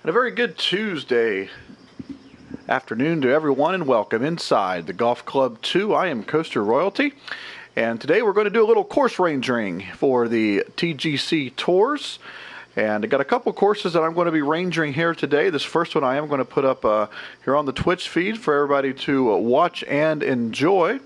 And a very good Tuesday afternoon to everyone, and welcome inside the Golf Club 2. I am Coaster Royalty, and today we're going to do a little course rangering for the TGC Tours. And I got a couple courses that I'm going to be rangering here today. This first one I am going to put up here on the Twitch feed for everybody to watch and enjoy.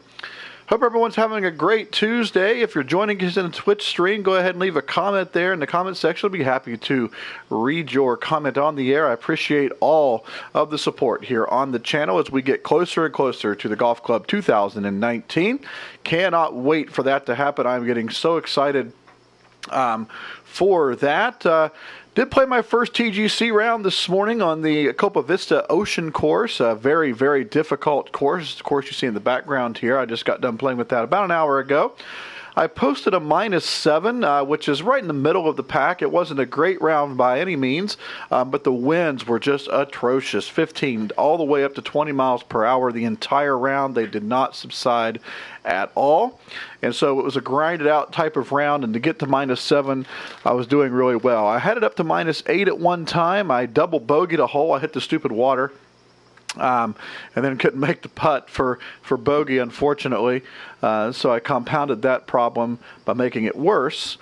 Hope everyone's having a great Tuesday. If you're joining us in the Twitch stream, go ahead and leave a comment there in the comment section. I'll be happy to read your comment on the air. I appreciate all of the support here on the channel as we get closer and closer to the Golf Club 2019. Cannot wait for that to happen. I'm getting so excited for that. Did play my first TGC round this morning on the Copa Vista Ocean course. A very, very difficult course. The course you see in the background here. I just got done playing with that about an hour ago. I posted a -7, which is right in the middle of the pack. It wasn't a great round by any means, but the winds were just atrocious. 15 all the way up to 20 miles per hour the entire round. They did not subside at all. And so it was a grinded out type of round, and to get to -7, I was doing really well. I had it up to -8 at one time. I double bogeyed a hole. I hit the stupid water. And then couldn't make the putt for bogey, unfortunately. So I compounded that problem by making it worse.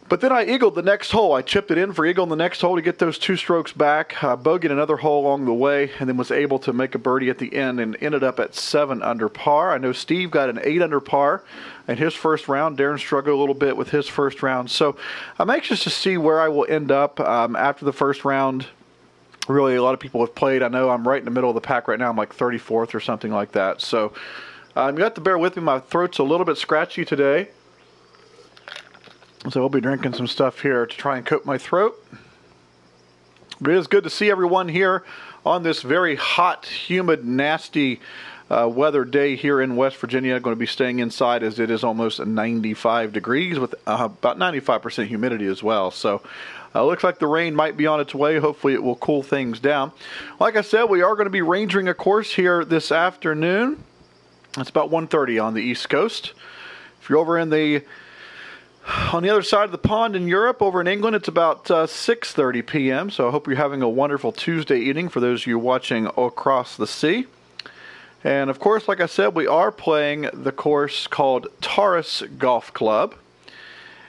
But then I eagled the next hole. I chipped it in for eagle in the next hole to get those 2 strokes back. Bogeyed another hole along the way, and then was able to make a birdie at the end and ended up at 7 under par. I know Steve got an 8 under par in his first round. Darren struggled a little bit with his first round. So I'm anxious to see where I will end up after the first round. Really, a lot of people have played. I know I'm right in the middle of the pack right now. I'm like 34th or something like that. So you have to bear with me. My throat's a little bit scratchy today. So I'll be drinking some stuff here to try and coat my throat. But it is good to see everyone here on this very hot, humid, nasty weather day here in West Virginia. I'm going to be staying inside as it is almost 95 degrees with about 95% humidity as well. So looks like the rain might be on its way. Hopefully it will cool things down. Like I said, we are going to be rangering a course here this afternoon. It's about 1:30 on the East Coast. If you're over on the other side of the pond in Europe, over in England, it's about 6:30 p.m. So I hope you're having a wonderful Tuesday evening for those of you watching across the sea. And of course, like I said, we are playing the course called Tarras Golf Club.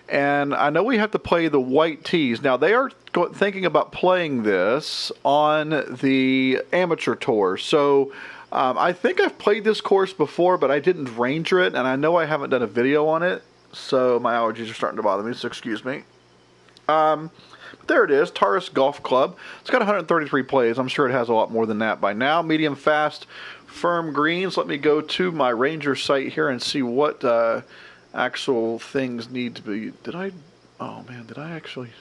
And I know we have to play the white tees. Now, they are thinking about playing this on the amateur tour. So I think I've played this course before, but I didn't ranger it. And I know I haven't done a video on it. So my allergies are starting to bother me, so excuse me. But there it is, Tarras Golf Club. It's got 133 plays. I'm sure it has a lot more than that by now. Medium fast, firm greens. Let me go to my ranger site here and see what actual things need to be. Did I actually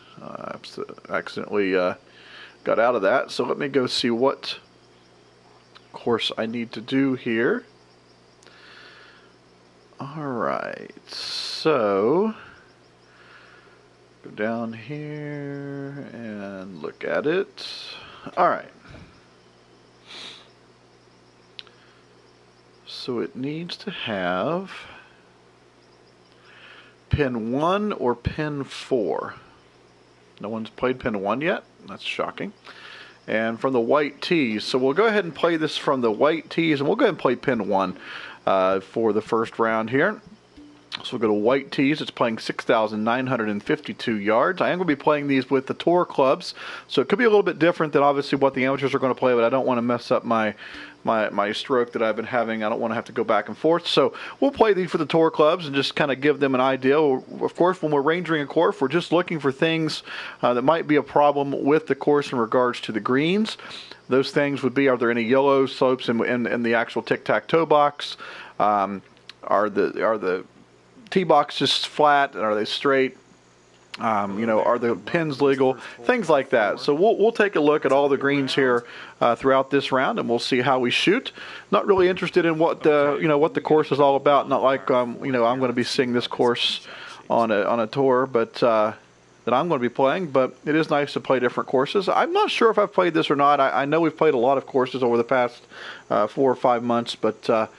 accidentally got out of that? So let me go see what course I need to do here. Alright, so go down here and look at it. Alright. So it needs to have pin 1 or pin 4. No one's played pin 1 yet. That's shocking. And from the white tees. So we'll go ahead and play this from the white tees, and we'll go ahead and play pin 1 for the first round here. So we'll go to white tees. It's playing 6,952 yards. I am going to be playing these with the tour clubs, so it could be a little bit different than obviously what the amateurs are going to play, but I don't want to mess up my stroke that I've been having. I don't want to have to go back and forth. So we'll play these for the tour clubs and just kind of give them an idea. Of course, when we're rangering a course, we're just looking for things that might be a problem with the course in regards to the greens. Those things would be, are there any yellow slopes in the actual tic-tac-toe box? Are the tee boxes flat? Are they straight? Are the pins legal? Things like that. So we'll take a look at all the greens here throughout this round, and we'll see how we shoot. Not really interested in what the course is all about. Not like I'm going to be seeing this course on a tour, but that I'm going to be playing. But it is nice to play different courses. I'm not sure if I've played this or not. I know we've played a lot of courses over the past 4 or 5 months, but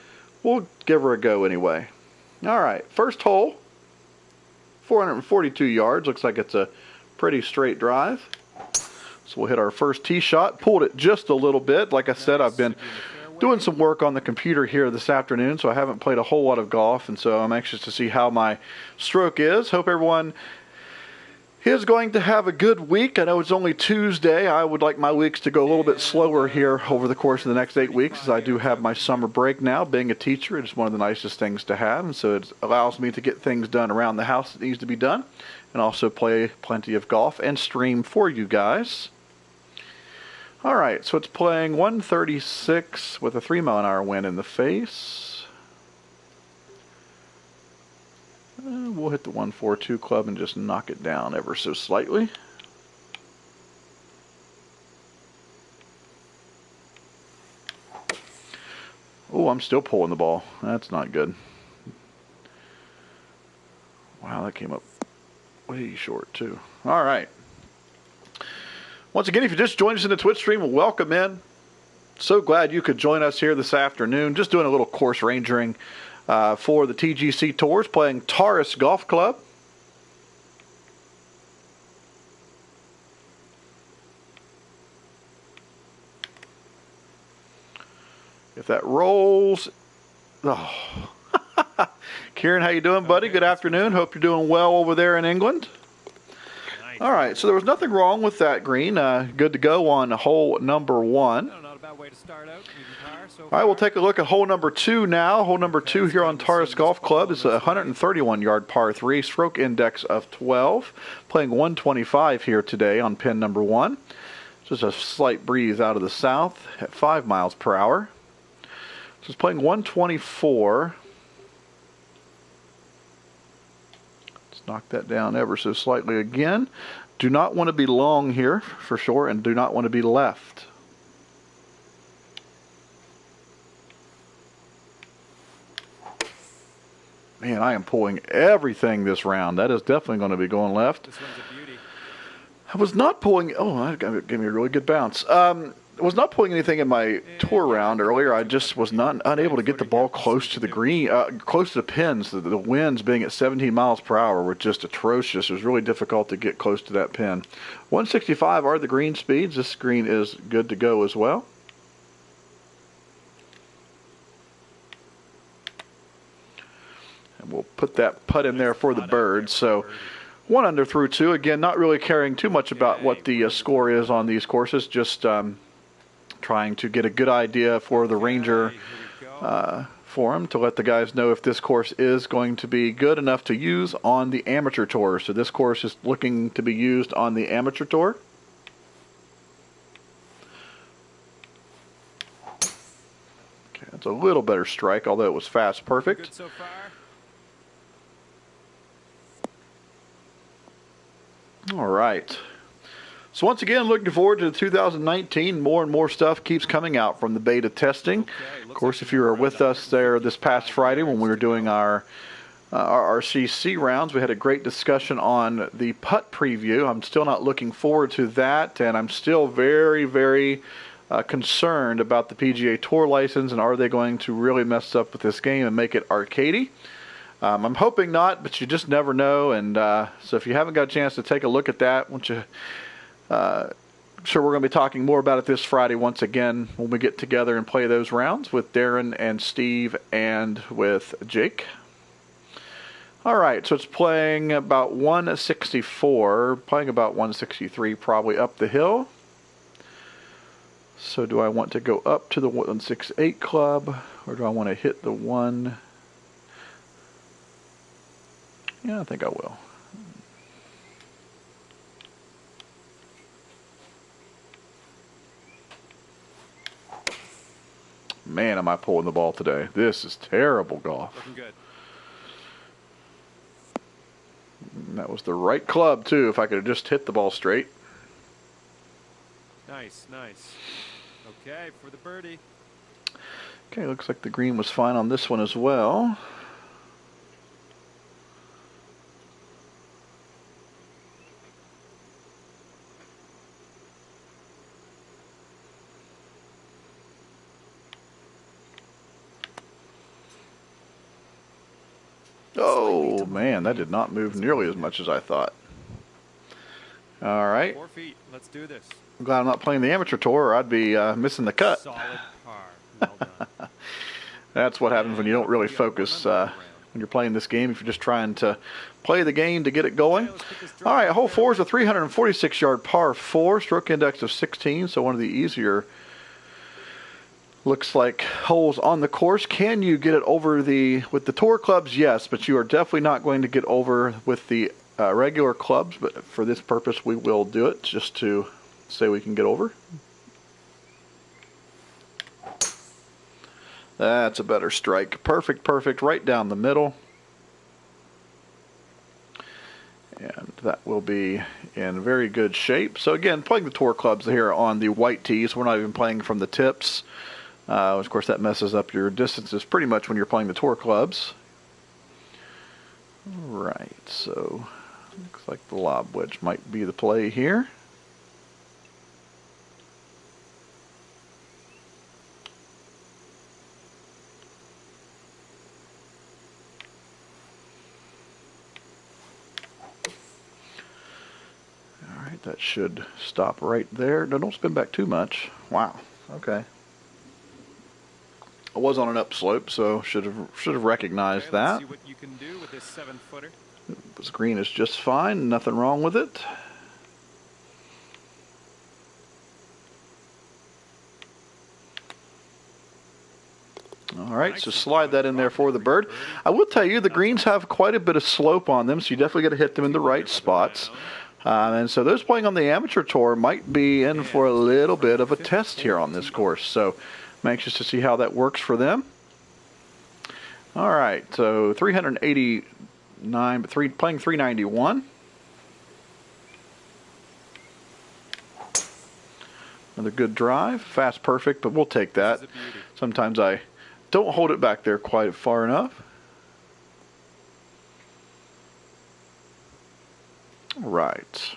we'll give her a go anyway. All right, first hole. 442 yards. Looks like it's a pretty straight drive. So we'll hit our first tee shot. Pulled it just a little bit. Like I said, I've been doing some work on the computer here this afternoon, so I haven't played a whole lot of golf, and so I'm anxious to see how my stroke is. Hope everyone is going to have a good week. I know it's only Tuesday. I would like my weeks to go a little bit slower here over the course of the next 8 weeks, as I do have my summer break now. Being a teacher, it's one of the nicest things to have, and so it allows me to get things done around the house that needs to be done, and also play plenty of golf and stream for you guys. All right, so it's playing 136 with a 3-mile-an-hour wind in the face. We'll hit the 142 club and just knock it down ever so slightly. Oh, I'm still pulling the ball. That's not good. Wow, that came up way short too. All right. Once again, if you just joined us in the Twitch stream, welcome in. So glad you could join us here this afternoon. Just doing a little course rangering for the TGC Tours, playing Tarras Golf Club. If that rolls, oh. Kieran, how you doing, buddy? Good afternoon. Hope you're doing well over there in England. All right, so there was nothing wrong with that green. Good to go on hole number 1. Not a bad way to start out. All right, we'll take a look at hole number 2 now. Hole number 2 here on Tarras Golf Club is a 131-yard par 3, stroke index of 12. Playing 125 here today on pin number 1. Just a slight breeze out of the south at 5 miles per hour. So it's playing 124. Knock that down ever so slightly again. Do not want to be long here for sure, and do not want to be left. Man, I am pulling everything this round. That is definitely going to be going left. This one's a beauty. I was not pulling. Oh, that gave me a really good bounce. I was not pulling anything in my tour round earlier. I just was not unable to get the ball close to the green, close to the pins. The winds being at 17 miles per hour were just atrocious. It was really difficult to get close to that pin. 165 are the green speeds. This green is good to go as well. And we'll put that putt in there for the bird. So 1 under through 2. Again, not really caring too much about what the score is on these courses. Just trying to get a good idea for the Ranger forum to let the guys know if this course is going to be good enough to use on the amateur tour. So this course is looking to be used on the amateur tour. Okay, that's a little better strike, although it was fast perfect. Good so far. All right. So once again, looking forward to 2019. More and more stuff keeps coming out from the beta testing. Of course, if you were with us there this past Friday when we were doing our RCC rounds, we had a great discussion on the putt preview. I'm still not looking forward to that, and I'm still very, very concerned about the PGA Tour license, and are they going to really mess up with this game and make it arcadey? I'm hoping not, but you just never know. And so if you haven't got a chance to take a look at that, won't you? Sure, we're going to be talking more about it this Friday once again when we get together and play those rounds with Darren and Steve and with Jake. All right, so it's playing about 164, playing about 163 probably up the hill. So do I want to go up to the 168 club, or do I want to hit the one? Yeah, I think I will. Man, am I pulling the ball today. This is terrible golf. Looking good. And that was the right club, too, if I could have just hit the ball straight. Nice, nice. Okay, for the birdie. Okay, looks like the green was fine on this one as well. Oh, man, that did not move nearly as much as I thought. All right. 4 feet. Let's do this. I'm glad I'm not playing the amateur tour, or I'd be missing the cut. Solid par. Well done. That's what happens when you don't really focus when you're playing this game, if you're just trying to play the game to get it going. All right, hole 4 is a 346-yard par 4, stroke index of 16, so one of the easier, looks like, holes on the course. Can you get it over with the tour clubs? Yes, but you are definitely not going to get over with the regular clubs, but for this purpose we will do it just to say we can get over. That's a better strike. Perfect, perfect, right down the middle. And that will be in very good shape. So again, playing the tour clubs here on the white tees. We're not even playing from the tips. Of course, that messes up your distances pretty much when you're playing the tour clubs. Right, so looks like the lob wedge might be the play here. That should stop right there. No, don't spin back too much. Wow. Okay. I was on an upslope, so should have recognized that. Let's see what you can do with this 7-footer. This green is just fine. Nothing wrong with it. All right, so slide that in there for the bird. I will tell you, the greens have quite a bit of slope on them, so you definitely got to hit them in the right spots. And so those playing on the amateur tour might be in for a little bit of a test here on this course. So I'm anxious to see how that works for them. All right, so 389, but playing 391. Another good drive, fast perfect, but we'll take that. Sometimes I don't hold it back there quite far enough. All right.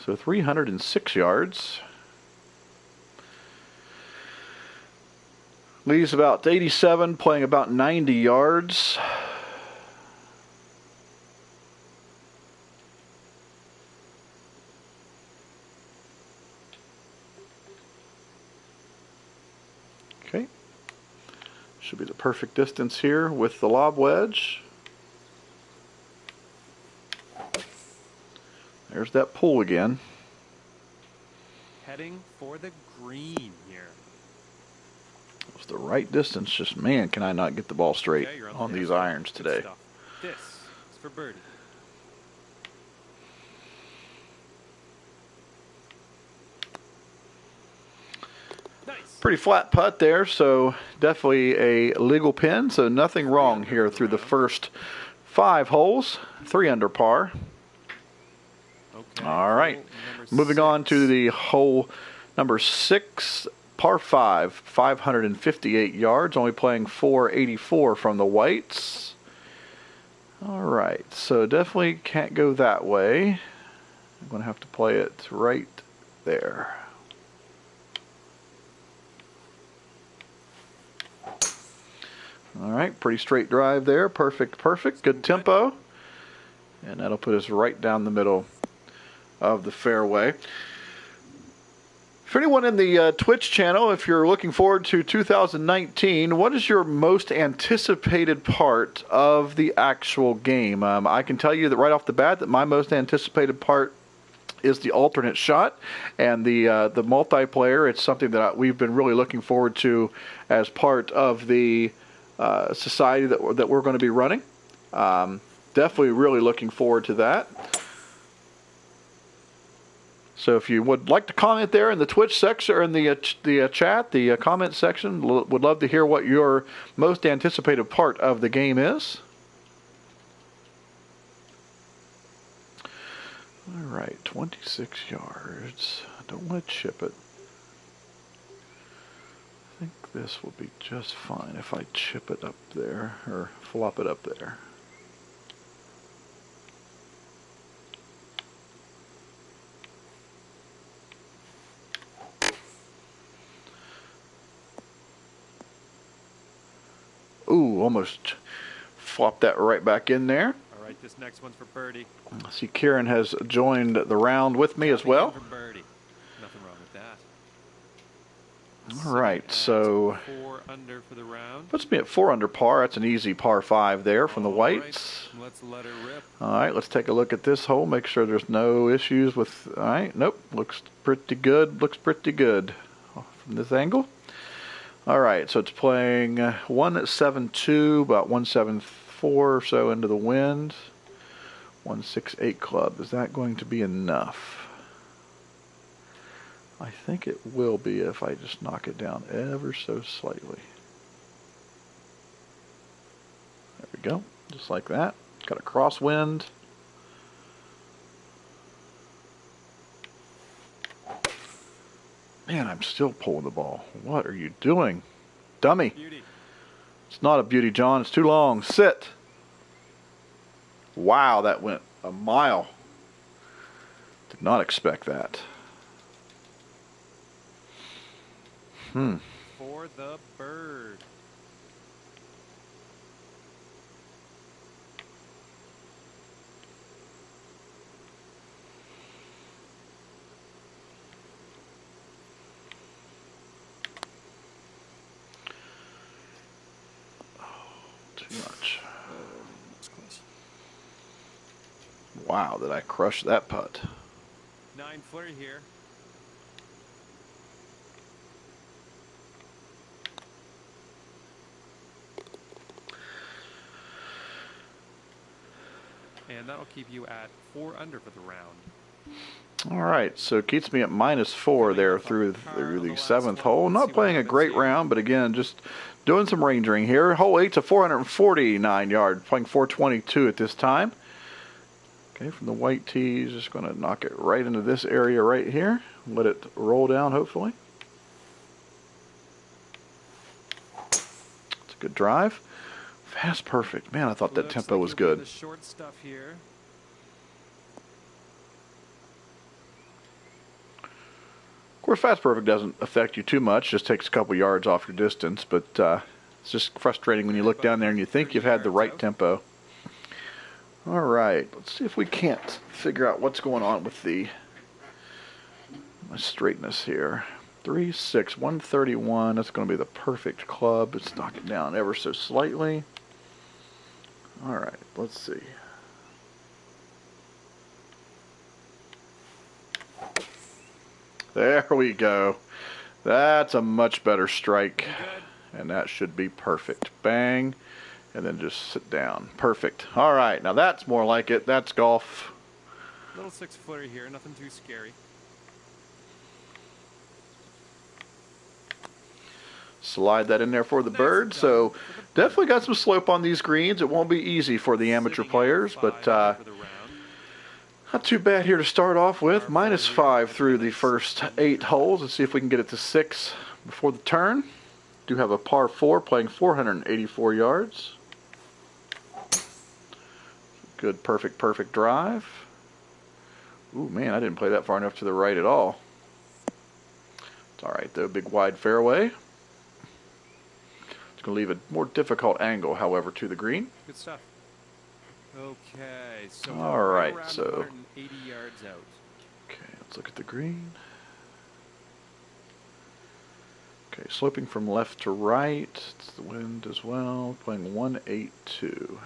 So 306 yards. Leaves about 87, playing about 90 yards. Okay. Should be the perfect distance here with the lob wedge. There's that pull again. Heading for the green here. It was the right distance. Just, man, can I not get the ball straight on these irons today. This is for birdie. Nice. Pretty flat putt there, so definitely a legal pin. So nothing wrong here through the first 5 holes. 3 under par. Okay. All right, moving on to the hole number 6, par 5, 558 yards, only playing 484 from the whites. All right, so definitely can't go that way. I'm going to have to play it right there. All right, pretty straight drive there. Perfect, perfect. Good tempo. And that'll put us right down the middle of the fairway. For anyone in the Twitch channel, if you're looking forward to 2019, what is your most anticipated part of the actual game? I can tell you that right off the bat that my most anticipated part is the alternate shot and the multiplayer. It's something that we've been really looking forward to as part of the society that we're going to be running. Definitely really looking forward to that. So if you would like to comment there in the Twitch section or in the chat, the comment section, would love to hear what your most anticipated part of the game is. All right, 26 yards. I don't want to chip it. I think this will be just fine if I chip it up there or flop it up there. Ooh, almost flopped that right back in there. All right, this next one's for birdie. I see Kieran has joined the round with me as Tapping in well. for birdie. Nothing wrong with that. All right, so 4 under for the round. puts me at 4 under par. That's an easy par 5 there from the All whites. Right, let's let her rip. All right, let's take a look at this hole. Make sure there's no issues with. All right, nope. Looks pretty good. Looks pretty good from this angle. All right, so it's playing 172, about 174 or so into the wind. 168 club. Is that going to be enough? I think it will be if I just knock it down ever so slightly. There we go, just like that. Got a crosswind. Man, I'm still pulling the ball. What are you doing? Dummy. Beauty. It's not a beauty, John. It's too long. Sit. Wow, that went a mile. Did not expect that. For the bird. Too much. That's close. Wow, did I crush that putt? 9-footer here. And that'll keep you at 4 under for the round. All right, so it keeps me at -4 there through the 7th hole. Not playing a great round, but again, just doing some rangering here. Hole 8's a 449 yard, playing 422 at this time. Okay, from the white tees, just going to knock it right into this area right here. Let it roll down, hopefully. It's a good drive. Fast perfect. Man, I thought that tempo was good. The short stuff here. Of course, fast perfect doesn't affect you too much. Just takes a couple yards off your distance, but it's just frustrating when you look down there and you think you've had the right tempo. All right, let's see if we can't figure out what's going on with my straightness here. 3-6, 131. That's going to be the perfect club. Let's knock it down ever so slightly. All right, let's see. There we go. That's a much better strike. And that should be perfect. Bang. And then just sit down. Perfect. All right, now that's more like it. That's golf. Little 6-footer here, nothing too scary. Slide that in there for the bird. So definitely got some slope on these greens. It won't be easy for the amateur players, but not too bad here to start off with. -5 through the first 8 holes. Let's see if we can get it to 6 before the turn. Do have a par 4 playing 484 yards. Good, perfect drive. Ooh, man, I didn't play that far enough to the right at all. It's all right, though. Big wide fairway. It's going to leave a more difficult angle, however, to the green. Good stuff. Okay, so all we're right, around so 180 yards out. Okay, let's look at the green. Okay, sloping from left to right. It's the wind as well. Playing 182.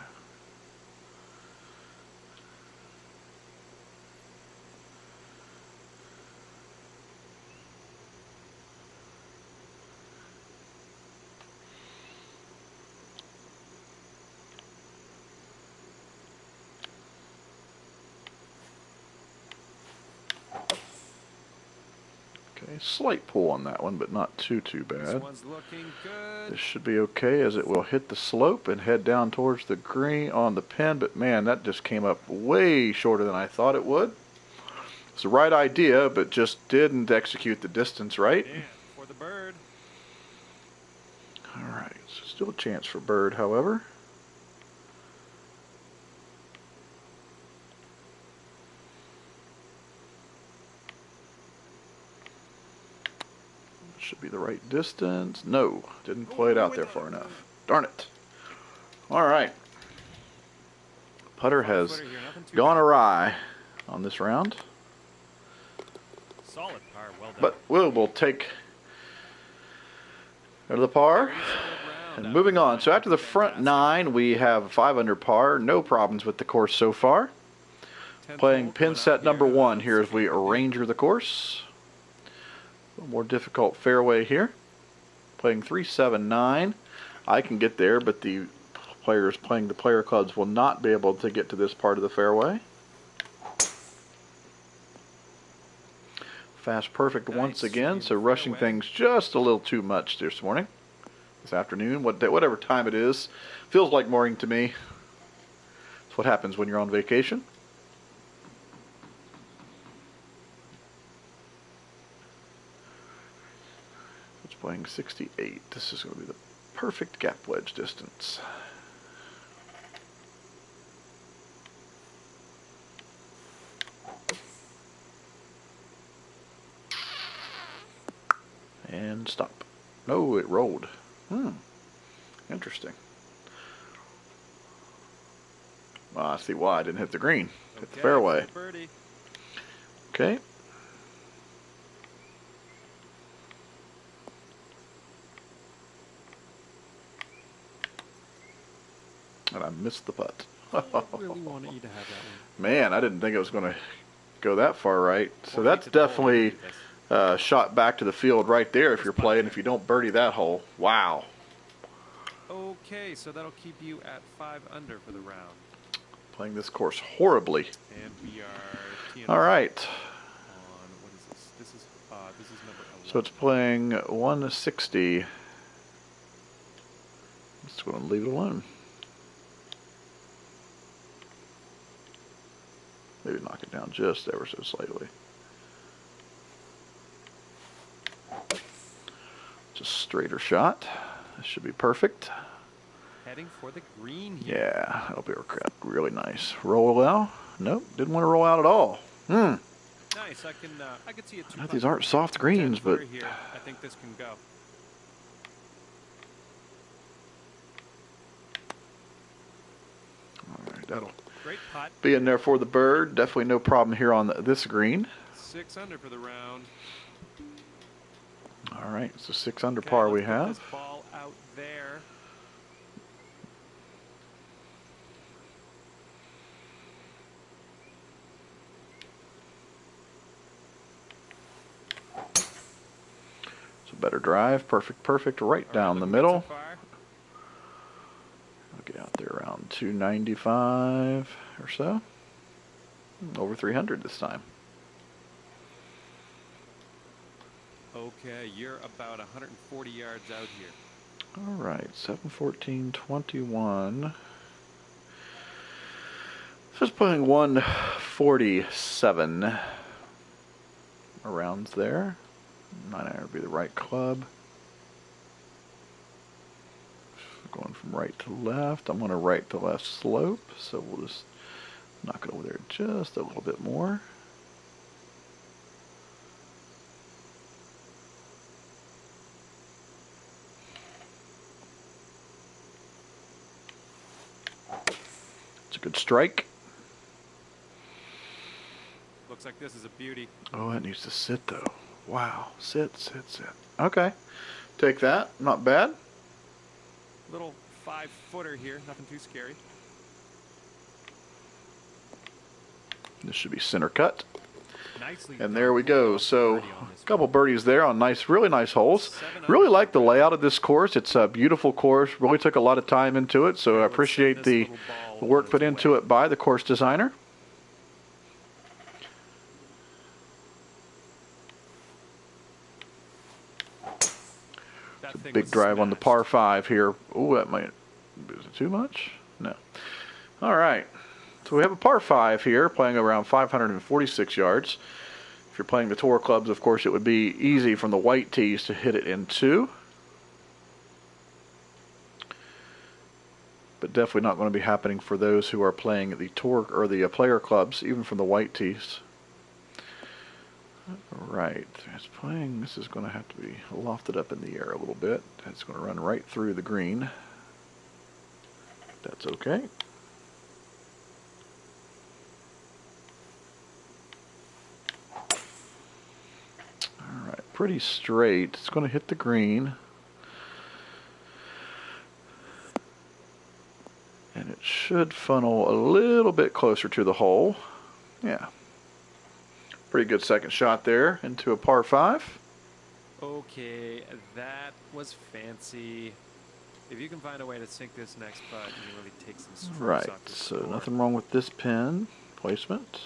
Okay, slight pull on that one, but not too bad. This one's looking good. This should be okay as it will hit the slope and head down towards the green on the pin, but man, that just came up way shorter than I thought it would. It's the right idea, but just didn't execute the distance right. And for the bird. All right, so still a chance for bird, however. Should be the right distance. No, didn't play it out there far enough. Darn it. All right. putter has Footer here, nothing too gone bad. awry on this round. Solid par, well done. But we'll take out of the par. Very solid round. And moving on. So after the front nine, we have 5 under par. No problems with the course so far. Playing pin set number 1 here as we ranger the course. A little more difficult fairway here. Playing 379. I can get there, but the players playing the player clubs will not be able to get to this part of the fairway. Fast perfect once again, so rushing things just a little too much this morning. This afternoon, whatever time it is. Feels like morning to me. It's what happens when you're on vacation. It's playing 68. This is going to be the perfect gap wedge distance. And stop. No, it rolled. Interesting. Well, I see why I didn't hit the green. Hit the fairway. Okay. And I missed the putt. I really wanted you to have that one. Man, I didn't think it was going to go that far right. So that's definitely shot back to the field right there if you're playing, if you don't birdie that hole. Wow. Okay, so that'll keep you at 5 under for the round. Playing this course horribly. And we are teeing all right. On, what is this? This is number 11. So it's playing 160. I'm just going to leave it alone. Maybe knock it down just ever so slightly. Just straighter shot. This should be perfect. Heading for the green here. Yeah, that'll be really nice. Roll out? Nope, didn't want to roll out at all. Nice. I can see it. These aren't soft greens, but here, I think this can go. All right, that'll Great putt. be in there for the bird. Definitely no problem here on this green. 6 under for the round. All right, so 6 under par we have. This ball out there. It's a better drive. Perfect, right down the middle. I'll get out there around 295 or so. Over 300 this time. Okay, you're about 140 yards out here. All right, 7-14-21. So it's playing 147 around there. 9-iron would be the right club. Going from right to left. I'm on a right to left slope, so we'll just knock it over there just a little bit more. It's a good strike. Looks like this is a beauty. Oh, it needs to sit though. Wow, sit. Okay, take that. Not bad. Little 5-footer here, nothing too scary. This should be center cut. Nicely And there we go. So a couple birdies there on really nice holes. Really like the layout of this course. It's a beautiful course. Really took a lot of time into it. So I appreciate the work put into it by the course designer. It's a big drive on the par 5 here. Oh, that might, is it too much? No. All right. So we have a par 5 here, playing around 546 yards. If you're playing the tour clubs, of course, it would be easy from the white tees to hit it in 2. But definitely not going to be happening for those who are playing the tour or the player clubs, even from the white tees. All right, it's playing. This is going to have to be lofted up in the air a little bit. It's going to run right through the green. That's okay. pretty straight. It's going to hit the green. And it should funnel a little bit closer to the hole. Yeah. Pretty good second shot there into a par 5. Okay, that was fancy. If you can find a way to sink this next putt, you can really take some strokes Right, off your so score. nothing wrong with this pin placement.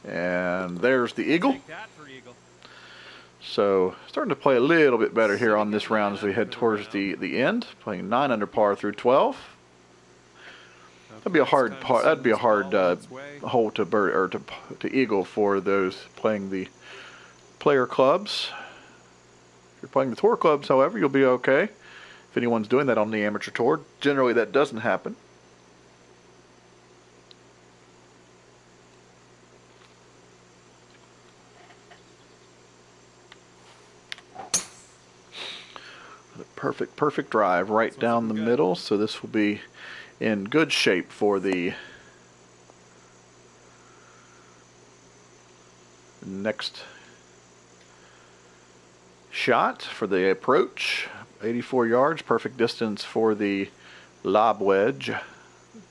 And there's the eagle. Take that for eagle. So starting to play a little bit better here on this round as we head towards the end. Playing 9 under par through 12. That'd be a hard par. That'd be a hard hole to bird or to eagle for those playing the player clubs. If you're playing the tour clubs, however, you'll be okay. If anyone's doing that on the amateur tour, generally that doesn't happen. Perfect drive right down the middle. So this will be in good shape for the next shot for the approach. 84 yards, perfect distance for the lob wedge.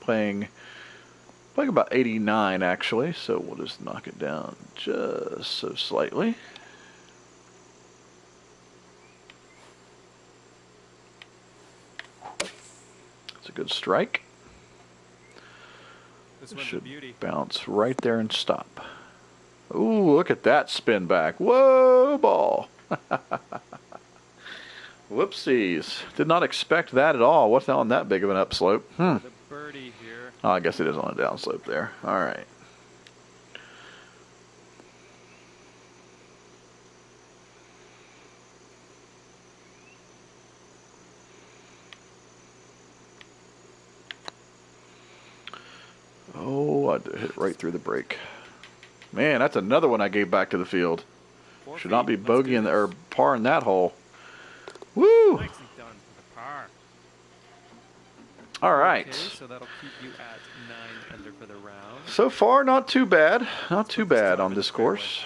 Playing about 89 actually, so we'll just knock it down just so slightly. It's a good strike. This Should beauty. bounce right there and stop. Ooh, look at that spin back. Whoa, ball. Whoopsies. Did not expect that at all. What's on that big of an upslope? The birdie here. Oh, I guess it is on a downslope there. All right. Oh, I hit right through the break. Man, that's another one I gave back to the field. Should not be bogeying or par in that hole. Woo! Nicely done for the par. All right. Okay, so that'll keep you at 9 under for the round. So far, not too bad. Not too bad on this course.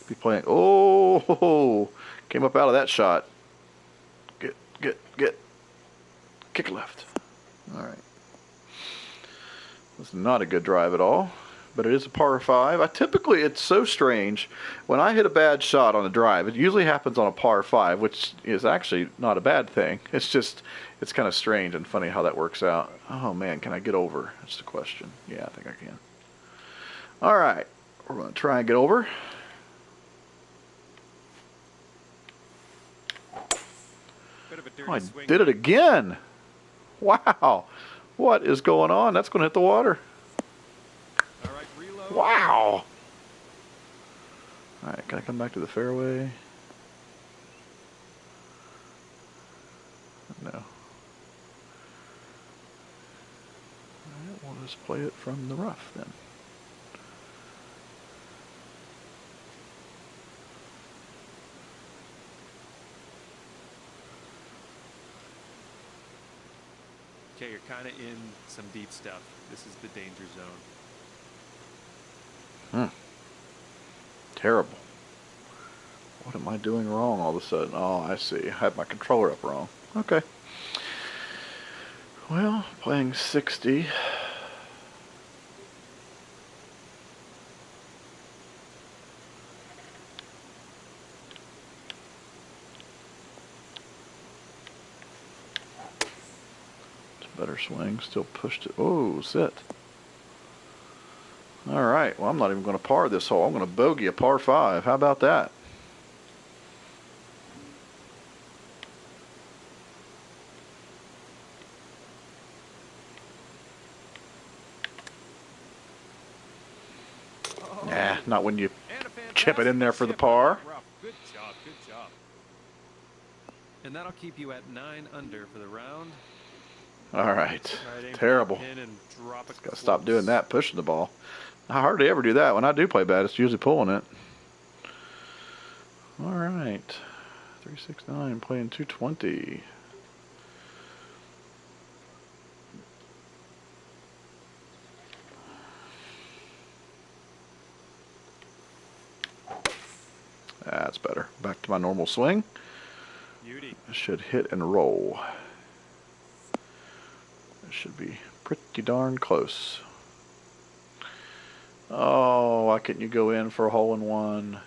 Be playing. Oh, came up out of that shot. Get. Kick left. All right. That's not a good drive at all, but it is a par 5. It's so strange. When I hit a bad shot on a drive, it usually happens on a par 5, which is actually not a bad thing. It's kind of strange and funny how that works out. Oh man, can I get over? That's the question. Yeah, I think I can. All right, we're going to try and get over. Oh, I did it again. Wow. What is going on? That's going to hit the water. All right, reload. Wow. All right, can I come back to the fairway? No. All right, we'll just play it from the rough then. Okay, you're kind of in some deep stuff. This is the danger zone. Terrible. What am I doing wrong all of a sudden? Oh, I see. I had my controller up wrong. Okay. Well, playing 60. Better swing, still pushed it. Oh, sit. All right, well, I'm not even going to par this hole. I'm going to bogey a par 5. How about that? Nah, not when you chip it in there for the par. Good job. And that'll keep you at 9 under for the round. All right, terrible. Got to stop doing that, pushing the ball. I hardly ever do that. When I do play bad, it's usually pulling it. All right, 369 playing 220. That's better. Back to my normal swing. Beauty. I should hit and roll. It should be pretty darn close. Oh, why couldn't you go in for a hole-in-one?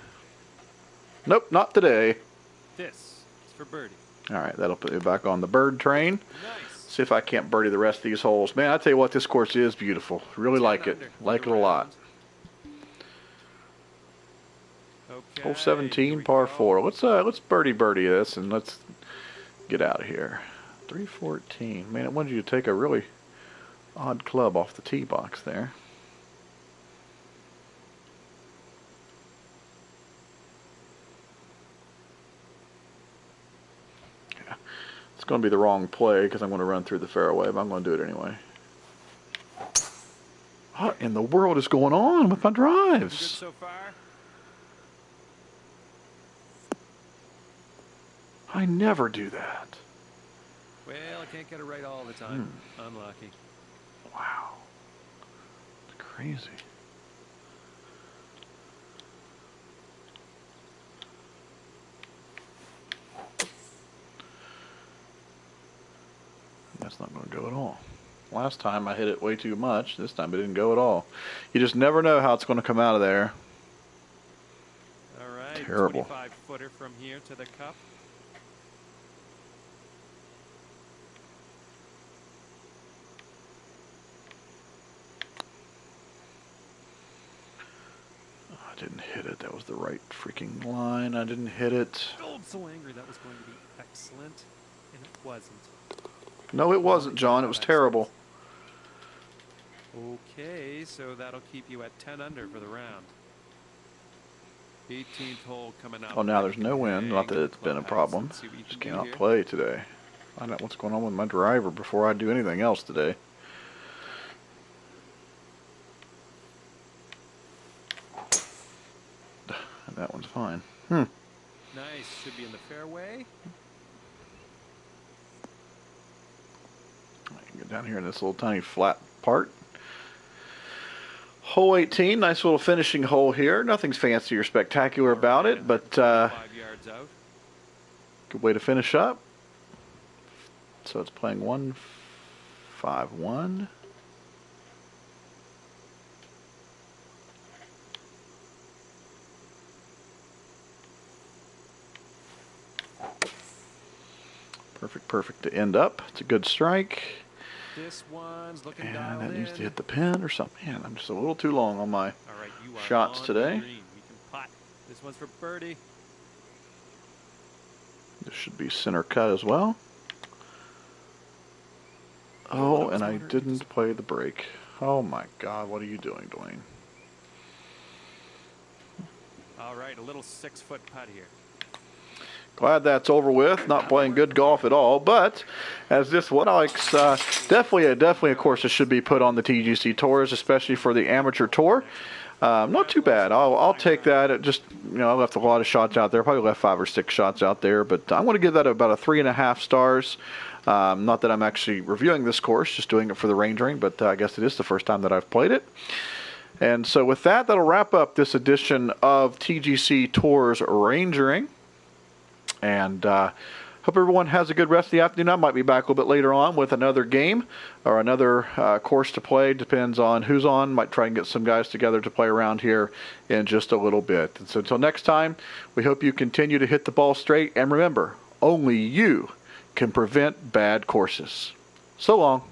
Nope, not today. This is for birdie. All right, that'll put me back on the bird train. Nice. See if I can't birdie the rest of these holes. Man, I tell you what, this course is beautiful. Really like it. Like it a lot. Okay, Hole 17, par 4. Let's birdie this and let's get out of here. 314. Man, it wanted you to take a really odd club off the tee box there. Yeah. It's going to be the wrong play because I'm going to run through the fairway, but I'm going to do it anyway. What in the world is going on with my drives? Good so far? I never do that. Well, I can't get it right all the time. Unlucky. Wow. It's crazy. That's not going to go at all. Last time I hit it way too much. This time it didn't go at all. You just never know how it's going to come out of there. All right. Terrible. 25-footer from here to the cup. I didn't hit it. That was the right freaking line. I didn't hit it. Oh, I'm so angry. That was going to be excellent, and it wasn't. No, it wasn't, John. It was terrible. Okay, so that'll keep you at 10 under for the round. 18th hole coming up. Oh, now there's no wind. Not that it's been a problem. Just cannot play today. Find out what's going on with my driver before I do anything else today. That one's fine. Nice. Should be in the fairway. I can get down here in this little tiny flat part. Hole 18, nice little finishing hole here. Nothing's fancy or spectacular about it, but 5 yards out. good way to finish up. So it's playing 1-5-1. Perfect to end up. It's a good strike. This one's looking And dialed that needs in. to hit the pin or something. Man, I'm just a little too long on my All right, you are shots on today. the green. We can putt. This one's for birdie. This should be center cut as well. Oh, and I didn't play the break. Oh my God, what are you doing, Dwayne? All right, a little 6-foot putt here. Glad that's over with. Not playing good golf at all, but as this one likes, definitely a course that should be put on the TGC Tours, especially for the amateur tour. Not too bad. I'll take that. It just, I left a lot of shots out there. Probably left 5 or 6 shots out there, but I'm going to give that about a 3.5 stars. Not that I'm actually reviewing this course, just doing it for the range ring, but I guess it is the first time that I've played it. And so with that, that'll wrap up this edition of TGC Tours Range Ring. And hope everyone has a good rest of the afternoon. I might be back a little bit later on with another game or another course to play. Depends on who's on. Might try and get some guys together to play around here in just a little bit. And so until next time, we hope you continue to hit the ball straight. And remember, only you can prevent bad courses. So long.